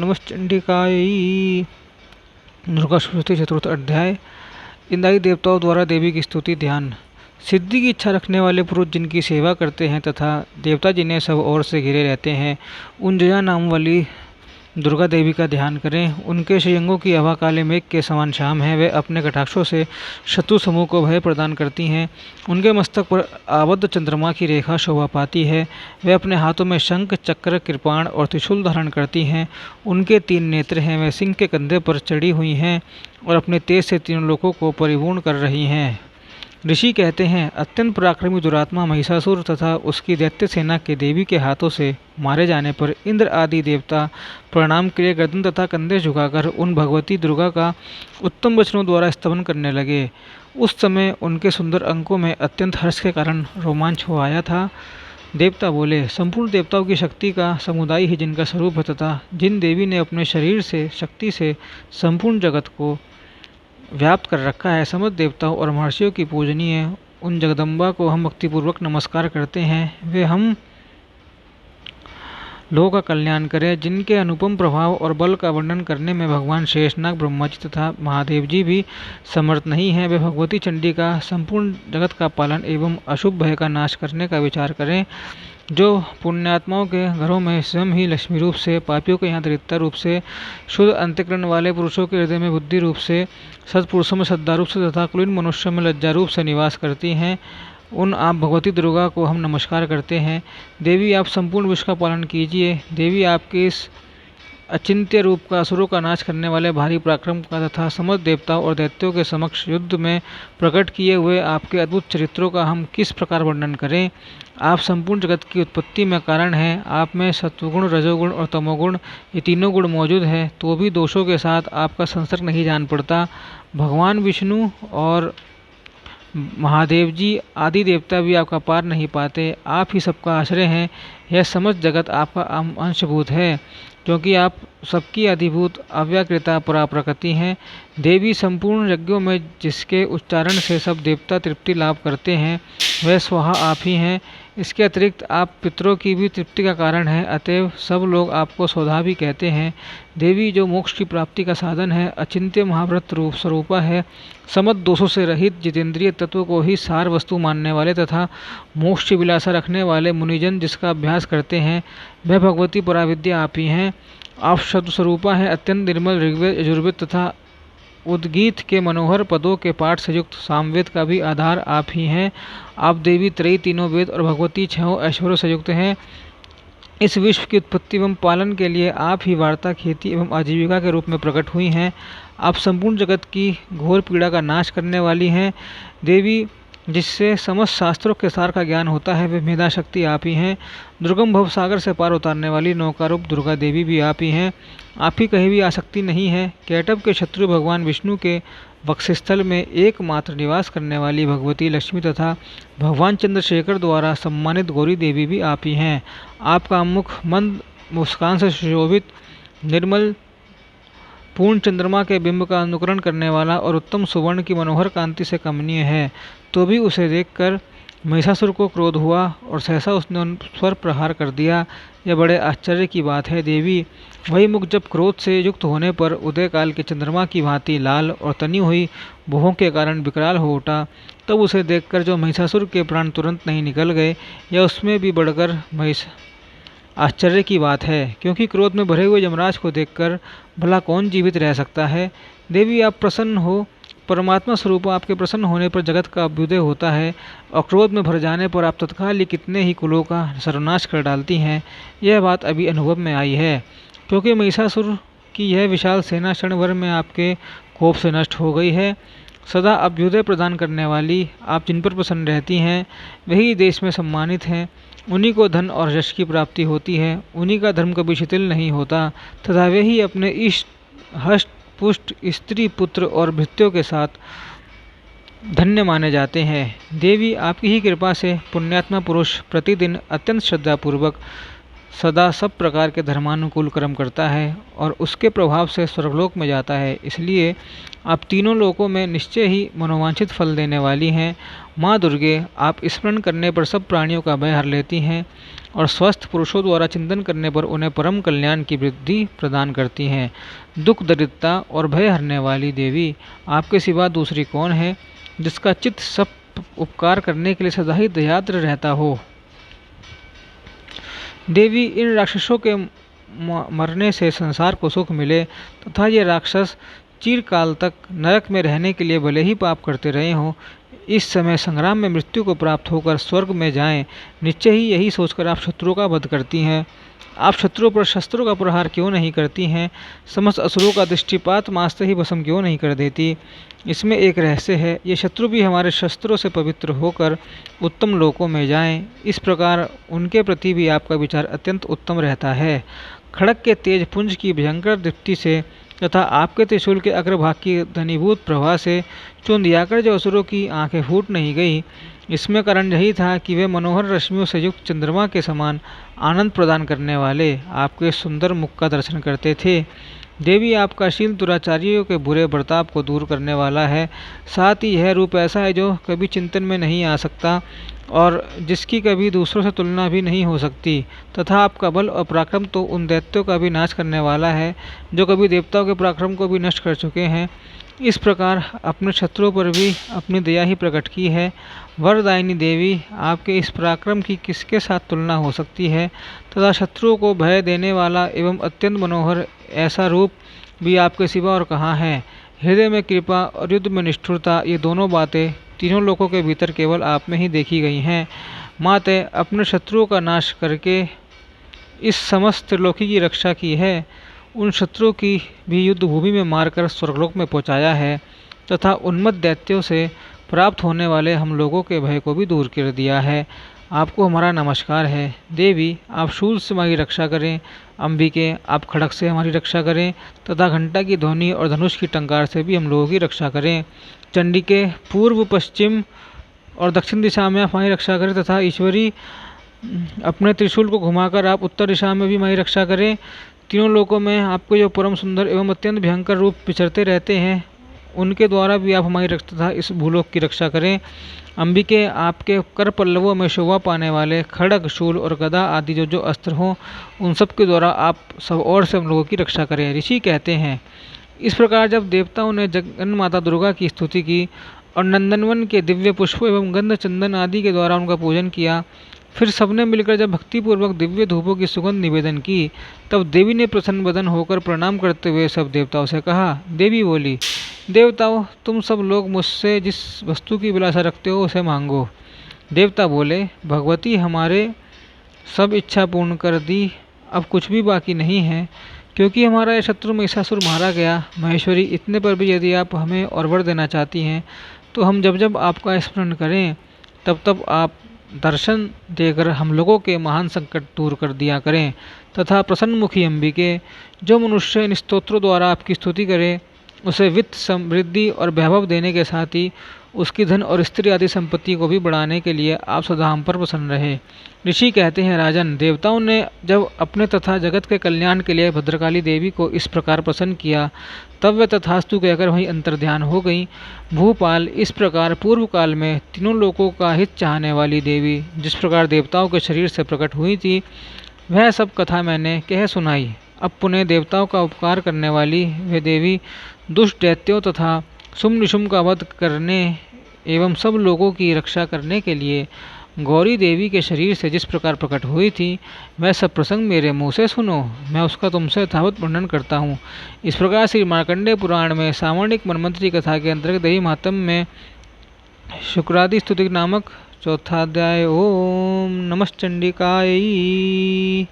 नमश्चंडिकायै दुर्गा स्तुति चतुर्थ अध्याय। इंद्रादि देवताओं द्वारा देवी की स्तुति ध्यान। सिद्धि की इच्छा रखने वाले पुरुष जिनकी सेवा करते हैं तथा देवता जिन्हें सब ओर से घिरे रहते हैं, उन जया नाम वाली दुर्गा देवी का ध्यान करें। उनके श्रीअंगों की आभा काले मेघ के समान श्याम है। वे अपने कटाक्षों से शत्रु समूह को भय प्रदान करती हैं। उनके मस्तक पर आबद्ध चंद्रमा की रेखा शोभा पाती है। वे अपने हाथों में शंख, चक्र, कृपाण और त्रिशूल धारण करती हैं। उनके 3 नेत्र हैं। वे सिंह के कंधे पर चढ़ी हुई हैं और अपने तेज से तीनों लोकों को परिपूर्ण कर रही हैं। ऋषि कहते हैं, अत्यंत पराक्रमी दुरात्मा महिषासुर तथा उसकी दैत्य सेना के देवी के हाथों से मारे जाने पर इंद्र आदि देवता प्रणाम के लिए गर्दन तथा कंधे झुकाकर उन भगवती दुर्गा का उत्तम वचनों द्वारा स्तवन करने लगे। उस समय उनके सुंदर अंकों में अत्यंत हर्ष के कारण रोमांच हो आया था। देवता बोले, संपूर्ण देवताओं की शक्ति का समुदाय ही जिनका स्वरूप है तथा जिन देवी ने अपने शरीर से शक्ति से संपूर्ण जगत को व्याप्त कर रखा है, समस्त देवताओं और महर्षियों की पूजनीय उन जगदम्बा को हम भक्तिपूर्वक नमस्कार करते हैं। वे हम लोगों का कल्याण करें। जिनके अनुपम प्रभाव और बल का वर्णन करने में भगवान शेषनाग, ब्रह्मा जी तथा महादेव जी भी समर्थ नहीं हैं, वे भगवती चंडी का संपूर्ण जगत का पालन एवं अशुभ भय का नाश करने का विचार करें। जो पुण्यात्माओं के घरों में स्वयं ही लक्ष्मी रूप से, पापियों के यहाँ दरिद्रता रूप से, शुद्ध अंतःकरण वाले पुरुषों के हृदय में बुद्धि रूप से, सत्पुरुषों में श्रद्धा रूप से तथा कुलीन मनुष्यों में लज्जा रूप से निवास करती हैं, उन आप भगवती दुर्गा को हम नमस्कार करते हैं। देवी, आप संपूर्ण विश्व का पालन कीजिए। देवी, आपके इस अचिंत्य रूप का असुरों का नाश करने वाले भारी पराक्रम का तथा समस्त देवताओं और दैत्यों के समक्ष युद्ध में प्रकट किए हुए आपके अद्भुत चरित्रों का हम किस प्रकार वर्णन करें। आप संपूर्ण जगत की उत्पत्ति में कारण हैं। आप में सत्वगुण, रजोगुण और तमोगुण ये तीनों गुण मौजूद हैं, तो भी दोषों के साथ आपका संसर्ग नहीं जान पड़ता। भगवान विष्णु और महादेव जी आदि देवता भी आपका पार नहीं पाते। आप ही सबका आश्रय हैं। यह समस्त जगत आपका अंशभूत है, क्योंकि आप सबकी अधिभूत अव्याकृता पराप्रकृति हैं। देवी, संपूर्ण यज्ञों में जिसके उच्चारण से सब देवता तृप्ति लाभ करते हैं, वह स्वाहा आप ही हैं। इसके अतिरिक्त आप पितरों की भी तृप्ति का कारण हैं, अतएव सब लोग आपको स्वधा भी कहते हैं। देवी, जो मोक्ष की प्राप्ति का साधन है, अचिंत्य महाव्रत रूप स्वरूपा है, समस्त दोषों से रहित जितेंद्रिय तत्व को ही सार वस्तु मानने वाले तथा मोक्ष की विलासा रखने वाले मुनिजन जिसका अभ्यास करते हैं, वह भगवती पराविद्या आप ही हैं। आप शब्द स्वरूपा है, अत्यंत निर्मल ऋग्वेद, यजुर्वेद तथा उद्गीत के मनोहर पदों के पाठ से युक्त सामवेद का भी आधार आप ही हैं। आप देवी त्रयी, तीनों वेद और भगवती 6 ऐश्वर्यों से युक्त हैं। इस विश्व की उत्पत्ति एवं पालन के लिए आप ही वार्ता, खेती एवं आजीविका के रूप में प्रकट हुई हैं। आप संपूर्ण जगत की घोर पीड़ा का नाश करने वाली हैं। देवी, जिससे समस्त शास्त्रों के सार का ज्ञान होता है, वे मेधा शक्ति आप ही हैं। दुर्गम भव सागर से पार उतारने वाली नौकारूप दुर्गा देवी भी आप ही हैं। आप ही कहीं भी आसक्ति नहीं है। कैटभ के शत्रु भगवान विष्णु के वक्षस्थल में एकमात्र निवास करने वाली भगवती लक्ष्मी तथा भगवान चंद्रशेखर द्वारा सम्मानित गौरी देवी भी आप ही हैं। आपका मुख मंद मुस्कान से सुशोभित, निर्मल पूर्ण चंद्रमा के बिंब का अनुकरण करने वाला और उत्तम सुवर्ण की मनोहर कांति से कमनीय है, तो भी उसे देखकर महिषासुर को क्रोध हुआ और सहसा उसने उन पर प्रहार कर दिया। यह बड़े आश्चर्य की बात है। देवी, वही मुख जब क्रोध से युक्त होने पर उदय काल के चंद्रमा की भांति लाल और तनी हुई भुहों के कारण विकराल हो उठा, तब उसे देखकर जो महिषासुर के प्राण तुरंत नहीं निकल गए, यह उसमें भी बढ़कर आश्चर्य की बात है, क्योंकि क्रोध में भरे हुए यमराज को देखकर भला कौन जीवित रह सकता है। देवी, आप प्रसन्न हो। परमात्मा स्वरूप आपके प्रसन्न होने पर जगत का अभ्युदय होता है और क्रोध में भर जाने पर आप तत्काल ही कितने ही कुलों का सर्वनाश कर डालती हैं। यह बात अभी अनुभव में आई है, क्योंकि महिषासुर की यह विशाल सेना क्षण भर में आपके कोप से नष्ट हो गई है। सदा अभ्युदय प्रदान करने वाली आप जिन पर प्रसन्न रहती हैं, वही देश में सम्मानित हैं। उन्हीं को धन और यश की प्राप्ति होती है। उन्हीं का धर्म कभी शिथिल नहीं होता तथा वे ही अपने इष्ट, हष्ट, पुष्ट, स्त्री, पुत्र और भृत्यों के साथ धन्य माने जाते हैं। देवी, आपकी ही कृपा से पुण्यात्मा पुरुष प्रतिदिन अत्यंत श्रद्धापूर्वक सदा सब प्रकार के धर्मानुकूल कर्म करता है और उसके प्रभाव से स्वर्गलोक में जाता है। इसलिए आप तीनों लोकों में निश्चय ही मनोवांछित फल देने वाली हैं। माँ दुर्गे, आप स्मरण करने पर सब प्राणियों का भय हर लेती हैं और स्वस्थ पुरुषों द्वारा चिंतन करने पर उन्हें परम कल्याण की वृद्धि प्रदान करती हैं। दुख दरिद्रता और भय हरने वाली देवी, आपके सिवा दूसरी कौन है जिसका चित्त सब उपकार करने के लिए सदा ही दयाद्र रहता हो। देवी, इन राक्षसों के मरने से संसार को सुख मिले तथा ये राक्षस चिरकाल तक नरक में रहने के लिए भले ही पाप करते रहे हों, इस समय संग्राम में मृत्यु को प्राप्त होकर स्वर्ग में जाएं, निश्चय ही यही सोचकर आप शत्रुओं का वध करती हैं। आप शत्रुओं पर शस्त्रों का प्रहार क्यों नहीं करती हैं? समस्त असुरों का दृष्टिपात मारते ही भस्म क्यों नहीं कर देती? इसमें एक रहस्य है। ये शत्रु भी हमारे शस्त्रों से पवित्र होकर उत्तम लोकों में जाएं, इस प्रकार उनके प्रति भी आपका विचार अत्यंत उत्तम रहता है। खड़ग के तेज पुंज की भयंकर दीप्ति से तथा आपके त्रिशूल के अग्रभाग की घनीभूत प्रभा से चुंधियाकर जो असुरों की आंखें फूट नहीं गई, इसमें कारण यही था कि वे मनोहर रश्मियों से युक्त चंद्रमा के समान आनंद प्रदान करने वाले आपके सुंदर मुख का दर्शन करते थे। देवी, आपका शील दुराचारियों के बुरे बर्ताव को दूर करने वाला है। साथ ही यह रूप ऐसा है जो कभी चिंतन में नहीं आ सकता और जिसकी कभी दूसरों से तुलना भी नहीं हो सकती, तथा आपका बल और पराक्रम तो उन दैत्यों का भी नाश करने वाला है जो कभी देवताओं के पराक्रम को भी नष्ट कर चुके हैं। इस प्रकार अपने शत्रुओं पर भी अपनी दया ही प्रकट की है। वरदायिनी देवी, आपके इस पराक्रम की किसके साथ तुलना हो सकती है तथा शत्रुओं को भय देने वाला एवं अत्यंत मनोहर ऐसा रूप भी आपके सिवा और कहाँ है? हृदय में कृपा और युद्ध में निष्ठुरता, ये दोनों बातें तीनों लोकों के भीतर केवल आप में ही देखी गई हैं। माते, अपने शत्रुओं का नाश करके इस समस्त त्रिलोकी की रक्षा की है। उन शत्रुओं की भी युद्ध भूमि में मारकर स्वर्गलोक में पहुंचाया है तथा उन्मत्त दैत्यों से प्राप्त होने वाले हम लोगों के भय को भी दूर कर दिया है। आपको हमारा नमस्कार है। देवी, आप शूल से हमारी रक्षा करें। अंबिके, आप खड़ग से हमारी रक्षा करें तथा घंटा की ध्वनि और धनुष की टंकार से भी हम लोगों की रक्षा करें। चंडिके, पूर्व पश्चिम और दक्षिण दिशा में आप हमारी रक्षा करें तथा ईश्वरी, अपने त्रिशूल को घुमाकर आप उत्तर दिशा में भी हमारी रक्षा करें। तीनों लोकों में आपको जो परम सुंदर एवं अत्यंत भयंकर रूप विचरते रहते हैं, उनके द्वारा भी आप हमारी रक्षा तथा इस भूलोक की रक्षा करें। अंबिके, आपके कर पल्लवों में शोभा पाने वाले खड़ग, शूल और गदा आदि जो अस्त्र हों, उन सब के द्वारा आप सब और से हम लोगों की रक्षा करें। ऋषि कहते हैं, इस प्रकार जब देवताओं ने जगन माता दुर्गा की स्तुति की और नंदनवन के दिव्य पुष्पों एवं गंध चंदन आदि के द्वारा उनका पूजन किया, फिर सबने मिलकर जब भक्तिपूर्वक दिव्य धूपों की सुगंध निवेदन की, तब देवी ने प्रसन्न वदन होकर प्रणाम करते हुए सब देवताओं से कहा। देवी बोली, देवताओं, तुम सब लोग मुझसे जिस वस्तु की अभिलाषा रखते हो उसे मांगो। देवता बोले, भगवती, हमारे सब इच्छा पूर्ण कर दी, अब कुछ भी बाकी नहीं है, क्योंकि हमारा यह शत्रु महिषासुर मारा गया। महेश्वरी, इतने पर भी यदि आप हमें और वर देना चाहती हैं तो हम जब जब आपका स्मरण करें तब तब आप दर्शन देकर हम लोगों के महान संकट दूर कर दिया करें। तथा प्रसन्नमुखी अंबिके, जो मनुष्य इन स्तोत्रों द्वारा आपकी स्तुति करे, उसे वित्त, समृद्धि और वैभव देने के साथ ही उसकी धन और स्त्री आदि संपत्ति को भी बढ़ाने के लिए आप सदा हम पर प्रसन्न रहे। ऋषि कहते हैं, राजन, देवताओं ने जब अपने तथा जगत के कल्याण के लिए भद्रकाली देवी को इस प्रकार प्रसन्न किया, तब वे तथास्तु कहकर वहीं अंतर्ध्यान हो गई। भूपाल, इस प्रकार पूर्व काल में तीनों लोकों का हित चाहने वाली देवी जिस प्रकार देवताओं के शरीर से प्रकट हुई थी, वह सब कथा मैंने कह सुनाई। अब पुनः देवताओं का उपकार करने वाली वे देवी दुष्ट दैत्यों तथा शुंभ निशुंभ का वध करने एवं सब लोगों की रक्षा करने के लिए गौरी देवी के शरीर से जिस प्रकार प्रकट हुई थी, वह सब प्रसंग मेरे मुँह से सुनो, मैं उसका तुमसे यथावत वर्णन करता हूँ। इस प्रकार श्री मार्कंडेय पुराण में सावर्णिक मनमंत्री कथा के अंतर्गत देवी महात्म्य में शुक्रादि स्तुति नामक चौथा अध्याय। ओम नमः चंडिकायै।